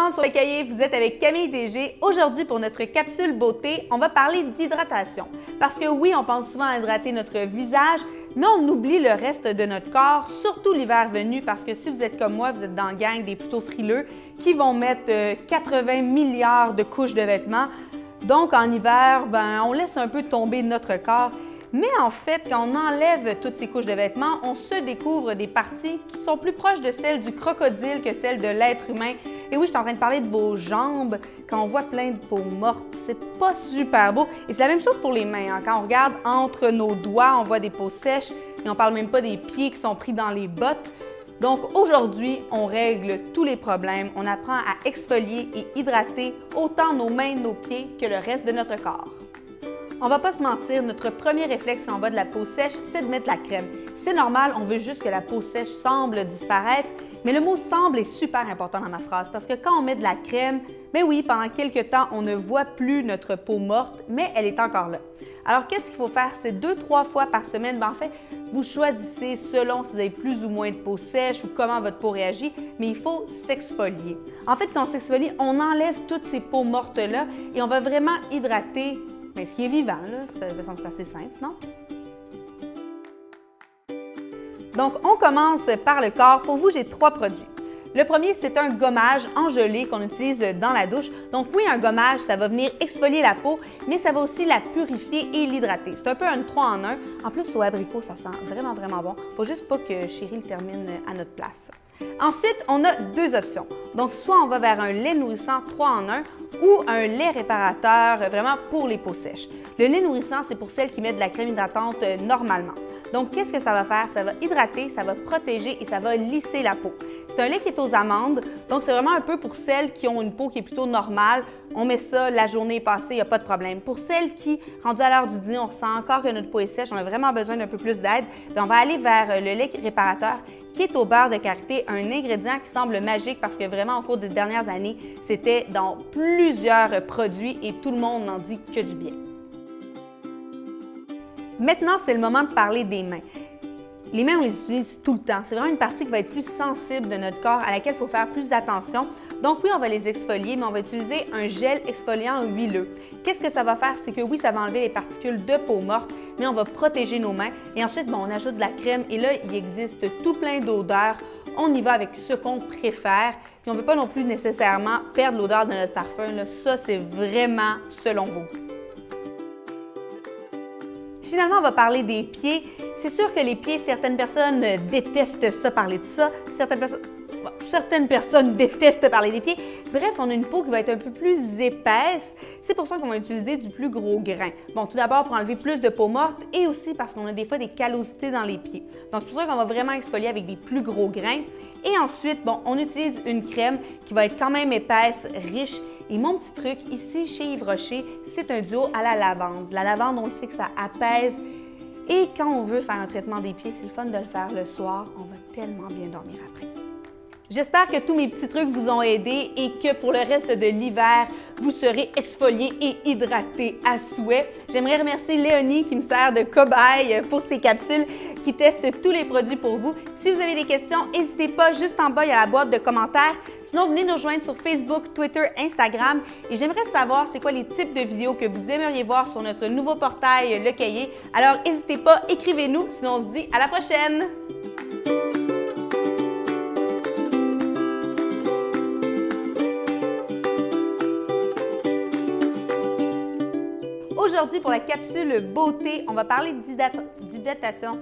monde sur le cahier, vous êtes avec Camille DG. Aujourd'hui, pour notre capsule beauté, on va parler d'hydratation. Parce que oui, on pense souvent à hydrater notre visage, mais on oublie le reste de notre corps, surtout l'hiver venu, parce que si vous êtes comme moi, vous êtes dans la gang des plutôt frileux qui vont mettre 80 milliards de couches de vêtements. Donc, en hiver, on laisse un peu tomber notre corps. Mais en fait, quand on enlève toutes ces couches de vêtements, on se découvre des parties qui sont plus proches de celles du crocodile que celles de l'être humain. Et oui, je suis en train de parler de vos jambes. Quand on voit plein de peau morte, c'est pas super beau. Et c'est la même chose pour les mains. Hein. Quand on regarde entre nos doigts, on voit des peaux sèches et on parle même pas des pieds qui sont pris dans les bottes. Donc aujourd'hui, on règle tous les problèmes. On apprend à exfolier et hydrater autant nos mains, nos pieds que le reste de notre corps. On va pas se mentir, notre premier réflexe quand on voit de la peau sèche, c'est de mettre la crème. C'est normal, on veut juste que la peau sèche semble disparaître, mais le mot « semble » est super important dans ma phrase parce que quand on met de la crème, oui, pendant quelques temps, on ne voit plus notre peau morte, mais elle est encore là. Alors, qu'est-ce qu'il faut faire? C'est 2-3 fois par semaine. En fait, vous choisissez selon si vous avez plus ou moins de peau sèche ou comment votre peau réagit, mais il faut s'exfolier. En fait, quand on s'exfolie, on enlève toutes ces peaux mortes-là et on va vraiment hydrater ce qui est vivant, là, ça me semble assez simple, non? Donc, on commence par le corps. Pour vous, j'ai 3 produits. Le premier, c'est un gommage en gelée qu'on utilise dans la douche. Donc oui, un gommage, ça va venir exfolier la peau, mais ça va aussi la purifier et l'hydrater. C'est un peu un 3 en 1. En plus, au abricot, ça sent vraiment, vraiment bon. Faut juste pas que Chérie le termine à notre place. Ensuite, on a 2 options. Donc, soit on va vers un lait nourrissant 3 en 1 ou un lait réparateur vraiment pour les peaux sèches. Le lait nourrissant, c'est pour celles qui mettent de la crème hydratante normalement. Donc, qu'est-ce que ça va faire? Ça va hydrater, ça va protéger et ça va lisser la peau. C'est un lait qui est aux amandes, donc c'est vraiment un peu pour celles qui ont une peau qui est plutôt normale. On met ça, la journée est passée, il n'y a pas de problème. Pour celles qui, rendues à l'heure du dîner, on ressent encore que notre peau est sèche, on a vraiment besoin d'un peu plus d'aide, on va aller vers le lait réparateur qui est au beurre de karité, un ingrédient qui semble magique parce que vraiment, au cours des dernières années, c'était dans plusieurs produits et tout le monde n'en dit que du bien. Maintenant, c'est le moment de parler des mains. Les mains, on les utilise tout le temps. C'est vraiment une partie qui va être plus sensible de notre corps, à laquelle il faut faire plus d'attention. Donc oui, on va les exfolier, mais on va utiliser un gel exfoliant huileux. Qu'est-ce que ça va faire? C'est que oui, ça va enlever les particules de peau morte, mais on va protéger nos mains. Et ensuite, on ajoute de la crème et là, il existe tout plein d'odeurs. On y va avec ce qu'on préfère. Puis on ne veut pas non plus nécessairement perdre l'odeur de notre parfum. Là. Ça, c'est vraiment selon vos goûts. Finalement, on va parler des pieds. C'est sûr que les pieds, certaines personnes détestent ça, parler de ça. Certaines personnes détestent parler des pieds. Bref, on a une peau qui va être un peu plus épaisse. C'est pour ça qu'on va utiliser du plus gros grain. Bon, tout d'abord pour enlever plus de peau morte et aussi parce qu'on a des fois des callosités dans les pieds. Donc, c'est pour ça qu'on va vraiment exfolier avec des plus gros grains. Et ensuite, on utilise une crème qui va être quand même épaisse, riche. Et mon petit truc, ici, chez Yves Rocher, c'est un duo à la lavande. La lavande, on le sait que ça apaise. Et quand on veut faire un traitement des pieds, c'est le fun de le faire le soir. On va tellement bien dormir après. J'espère que tous mes petits trucs vous ont aidé et que pour le reste de l'hiver, vous serez exfoliés et hydratés à souhait. J'aimerais remercier Léonie qui me sert de cobaye pour ces capsules, qui teste tous les produits pour vous. Si vous avez des questions, n'hésitez pas, juste en bas, il y a la boîte de commentaires. Sinon, venez nous rejoindre sur Facebook, Twitter, Instagram. Et j'aimerais savoir c'est quoi les types de vidéos que vous aimeriez voir sur notre nouveau portail Le Cahier. Alors, n'hésitez pas, écrivez-nous. Sinon, on se dit à la prochaine! Aujourd'hui, pour la capsule beauté, on va parler d'hydratation.